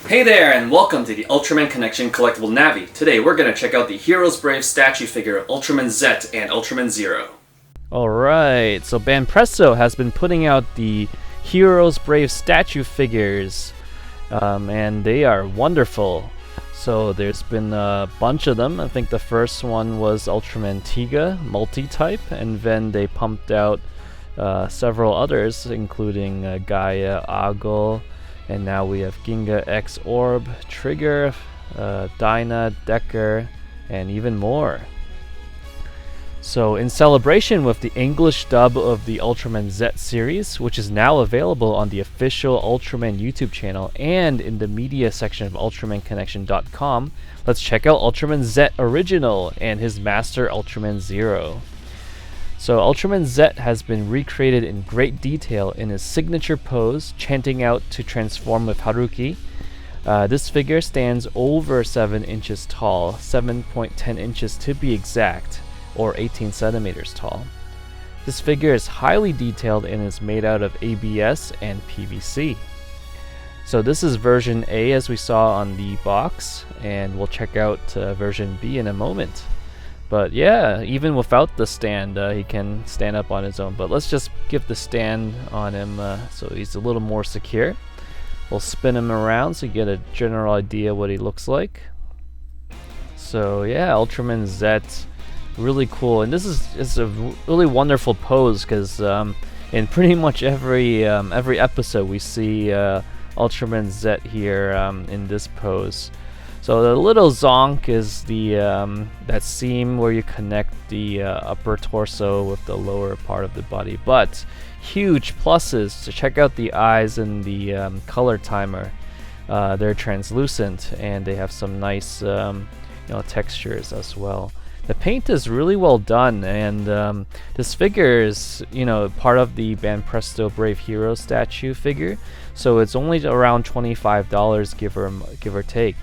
Hey there, and welcome to the Ultraman Connection Collectible Navi. Today we're going to check out the Heroes Brave statue figure of Ultraman Z and Ultraman Zero. Alright, so Banpresto has been putting out the Heroes Brave statue figures, and they are wonderful. So there's been a bunch of them. I think the first one was Ultraman Tiga, multi-type, and then they pumped out several others, including Gaia, Agol, and now we have Ginga X Orb, Trigger, Dyna, Decker, and even more. So in celebration with the English dub of the Ultraman Z series, which is now available on the official Ultraman YouTube channel and in the media section of UltramanConnection.com, let's check out Ultraman Z Original and his master Ultraman Zero. So Ultraman Z has been recreated in great detail in his signature pose, chanting out to transform with Haruki. This figure stands over 7 inches tall, 7.10 inches to be exact, or 18 centimeters tall. This figure is highly detailed and is made out of ABS and PVC. So this is version A as we saw on the box, and we'll check out version B in a moment. But yeah, even without the stand, he can stand up on his own. But let's just give the stand on him so he's a little more secure. We'll spin him around so you get a general idea what he looks like. So yeah, Ultraman Z, really cool. And this is a really wonderful pose because in pretty much every episode we see Ultraman Z here in this pose. So the little zonk is the that seam where you connect the upper torso with the lower part of the body. But huge pluses to check out the eyes and the color timer. They're translucent and they have some nice textures as well. The paint is really well done, and this figure is part of the Banpresto Brave Hero statue figure. So it's only around $25 give or take.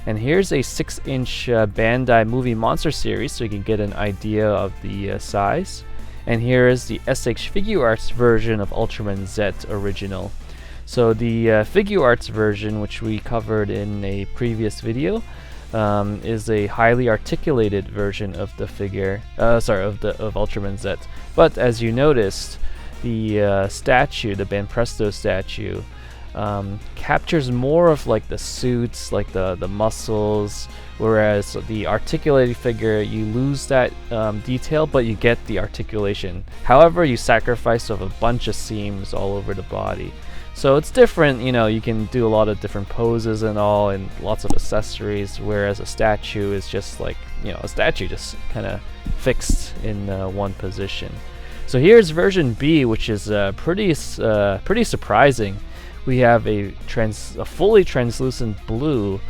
And here's a 6-inch Bandai Movie Monster series, so you can get an idea of the size. And here is the SH Figuarts version of Ultraman Z Original. So the Figuarts version, which we covered in a previous video, is a highly articulated version of the figure, of Ultraman Z. But as you noticed, the statue, the Banpresto statue, captures more of like the suits, like the muscles, whereas the articulated figure, you lose that detail, but you get the articulation. However, you sacrifice of a bunch of seams all over the body. So it's different, you can do a lot of different poses and all, and lots of accessories, whereas a statue is just like, a statue just kind of fixed in one position. So here's version B, which is pretty surprising. We have a fully translucent blue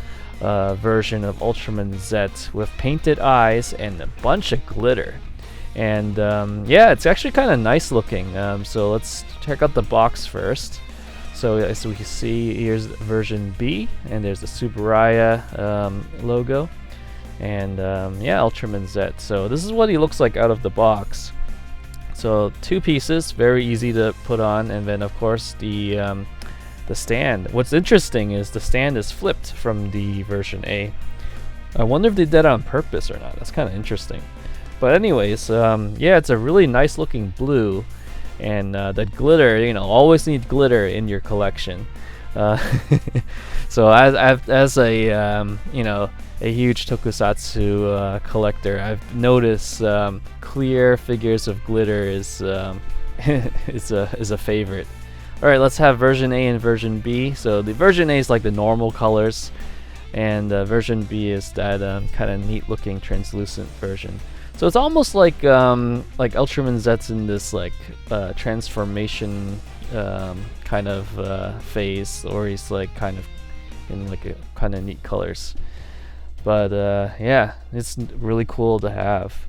version of Ultraman Z with painted eyes and a bunch of glitter. And yeah, it's actually kind of nice looking. So let's check out the box first. So as we can see, here's version B, and there's the Tsuburaya logo. And yeah, Ultraman Z. So this is what he looks like out of the box. So 2 pieces, very easy to put on, and then of course the stand. What's interesting is the stand is flipped from the version A. I wonder if they did that on purpose or not. That's kind of interesting. But anyways, yeah, it's a really nice looking blue, and that glitter, always need glitter in your collection. So as a a huge tokusatsu collector, I've noticed clear figures of glitter is a favorite. Alright, let's have version A and version B. So the version A is like the normal colors, and version B is that kind of neat looking translucent version. So it's almost like Ultraman Z's in this like transformation kind of phase, or he's like kind of in like a kind of neat colors. But yeah, it's really cool to have.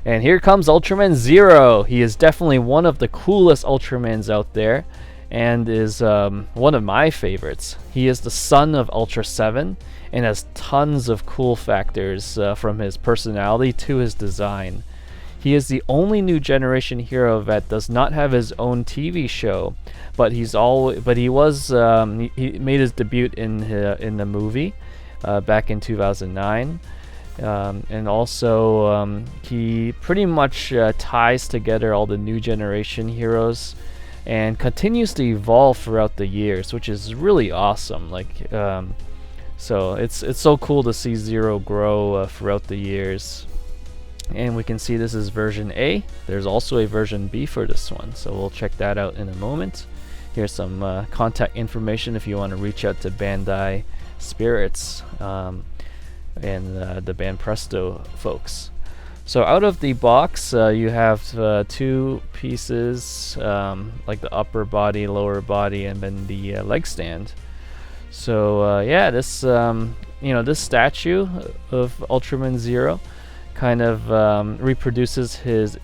And here comes Ultraman Zero. He is definitely one of the coolest Ultramans out there, and is one of my favorites. He is the son of Ultra 7 and has tons of cool factors from his personality to his design. He is the only new generation hero that does not have his own TV show, but he made his debut in the movie back in 2009. And also he pretty much ties together all the new generation heroes and continues to evolve throughout the years, which is really awesome. Like so it's so cool to see Zero grow throughout the years. And we can see this is version A. There's also a version B for this one, so we'll check that out in a moment. Here's some contact information if you want to reach out to Bandai Spirits and the Banpresto folks. So out of the box, you have 2 pieces, like the upper body, lower body, and then the leg stand. So yeah, this this statue of Ultraman Zero kind of reproduces his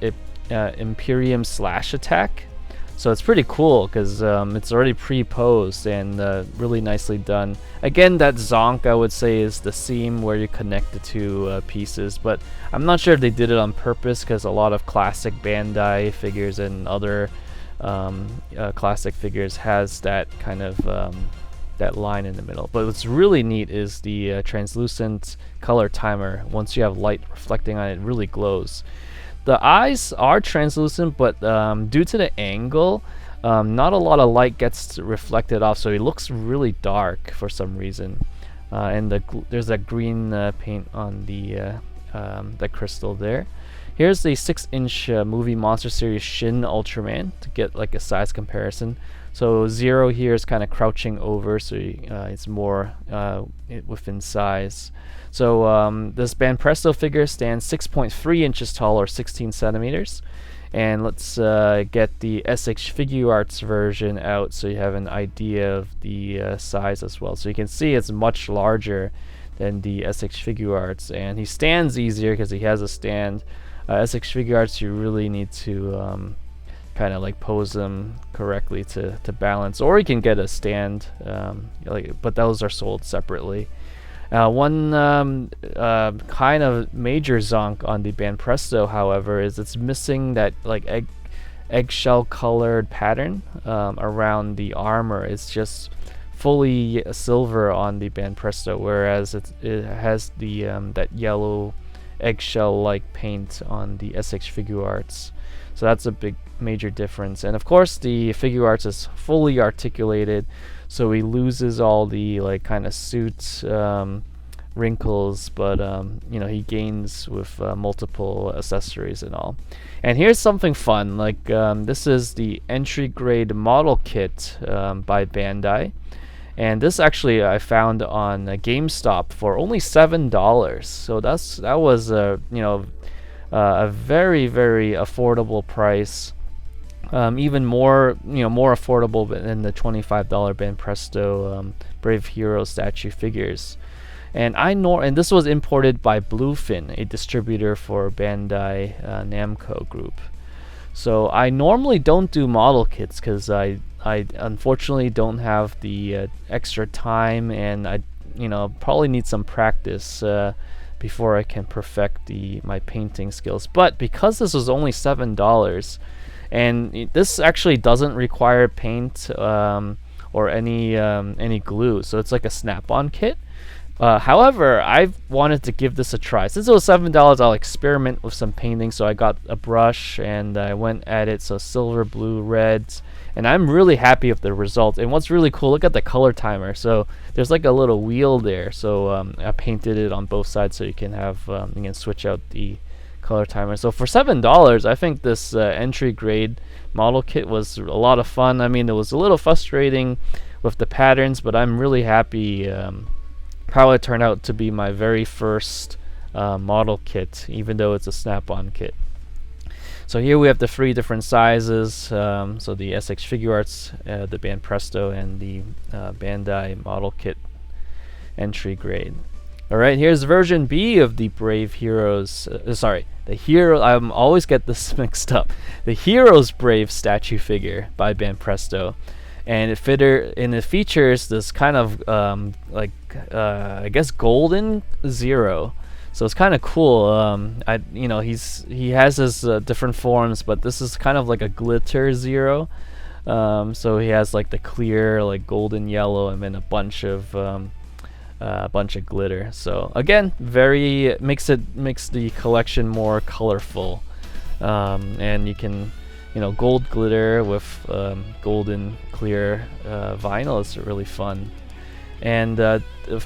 Imperium slash attack. So it's pretty cool because it's already pre-posed and really nicely done. Again, that zonk I would say is the seam where you connect the 2 pieces, but I'm not sure if they did it on purpose because a lot of classic Bandai figures and other classic figures has that kind of that line in the middle. But what's really neat is the translucent color timer. Once you have light reflecting on it, it really glows. The eyes are translucent, but due to the angle, not a lot of light gets reflected off, so it looks really dark for some reason. And there's that green paint on the crystal there. Here's the 6-inch movie Monster Series Shin Ultraman to get like a size comparison. So Zero here is kind of crouching over, so it's more within size. So this Banpresto figure stands 6.3 inches tall, or 16 centimeters. And let's get the SH Figuarts version out so you have an idea of the size as well. So you can see it's much larger than the SH Figuarts, and he stands easier because he has a stand. SX Figuarts, you really need to kind of like pose them correctly to balance, or you can get a stand, but those are sold separately. One kind of major zonk on the Banpresto, however, is it's missing that like eggshell colored pattern around the armor. It's just fully silver on the Banpresto, whereas it has the that yellow eggshell like paint on the SH Figuarts. So that's a big major difference. And of course the Figuarts is fully articulated, so he loses all the like kind of suit wrinkles, but he gains with multiple accessories and all. And here's something fun, like this is the entry grade model kit by Bandai. And this actually I found on GameStop for only $7. So that was a very, very affordable price. Even more affordable than the $25 Banpresto Brave Hero statue figures. And and this was imported by Bluefin, a distributor for Bandai Namco Group. So I normally don't do model kits because I unfortunately don't have the extra time, and I probably need some practice before I can perfect my painting skills. But because this was only $7, and this actually doesn't require paint or any glue, so it's like a snap-on kit. However, I wanted to give this a try. Since it was $7, I'll experiment with some painting. So I got a brush and I went at it. So silver, blue, reds, and I'm really happy with the result. And what's really cool, look at the color timer. So there's like a little wheel there. So I painted it on both sides so you can have you can switch out the color timer. So for $7, I think this entry grade model kit was a lot of fun. I mean, it was a little frustrating with the patterns, but I'm really happy how it turned out to be my very first model kit, even though it's a snap-on kit. So here we have the 3 different sizes, so the SX Figuarts, the Banpresto, and the Bandai model kit entry grade. Alright, here's version B of the Brave Heroes, I always get this mixed up, the Heroes Brave statue figure by Banpresto. And it features this kind of I guess golden Zero. So it's kind of cool. He has his different forms, but this is kind of like a glitter Zero. So he has like the clear, like golden yellow, and then a bunch of glitter. So again, makes the collection more colorful. And you can, gold glitter with golden clear vinyl is really fun. And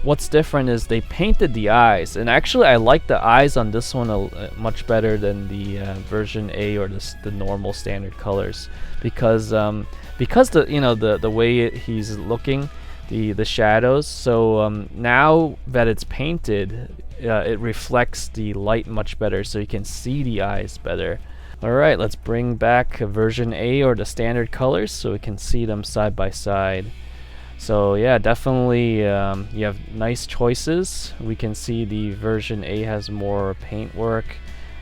what's different is they painted the eyes, and actually I like the eyes on this one much better than the version A or the normal standard colors, because the way he's looking, the shadows. So now that it's painted, it reflects the light much better, so you can see the eyes better. Alright, let's bring back version A or the standard colors so we can see them side by side. So yeah, definitely you have nice choices. We can see the version A has more paint work,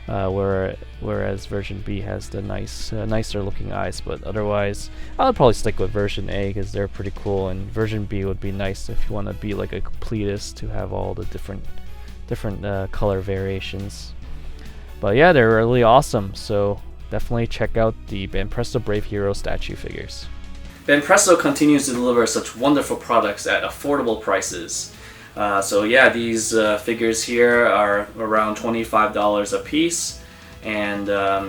whereas version B has the nicer looking eyes. But otherwise, I'll probably stick with version A because they're pretty cool, and version B would be nice if you want to be like a completist to have all the different color variations. But yeah, they're really awesome, so definitely check out the Banpresto Brave Hero statue figures. Banpresto continues to deliver such wonderful products at affordable prices. So yeah, these figures here are around $25 a piece, and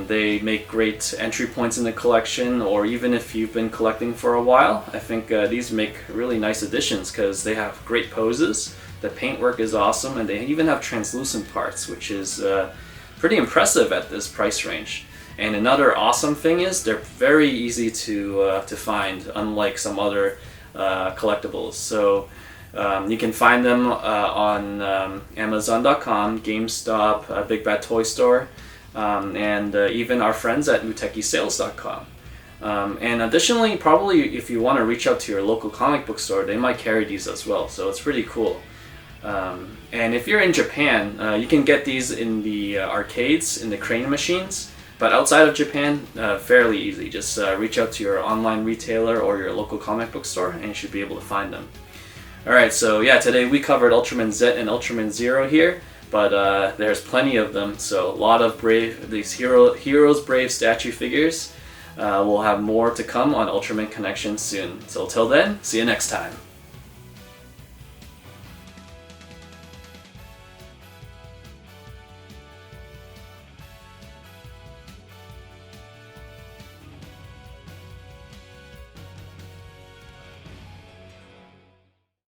they make great entry points in the collection, or even if you've been collecting for a while. I think these make really nice additions because they have great poses, the paintwork is awesome, and they even have translucent parts, which is pretty impressive at this price range. And another awesome thing is they're very easy to find, unlike some other collectibles. So you can find them on Amazon.com, GameStop, Big Bad Toy Store, and even our friends at NewTechieSales.com. And additionally, probably if you want to reach out to your local comic book store, they might carry these as well. So it's pretty cool. And if you're in Japan, you can get these in the arcades, in the crane machines. But outside of Japan, fairly easy. Just reach out to your online retailer or your local comic book store, and you should be able to find them. Alright, so yeah, today we covered Ultraman Z and Ultraman Zero here, but there's plenty of them. So a lot of these Heroes Brave statue figures. We'll have more to come on Ultraman Connection soon. So till then, see you next time.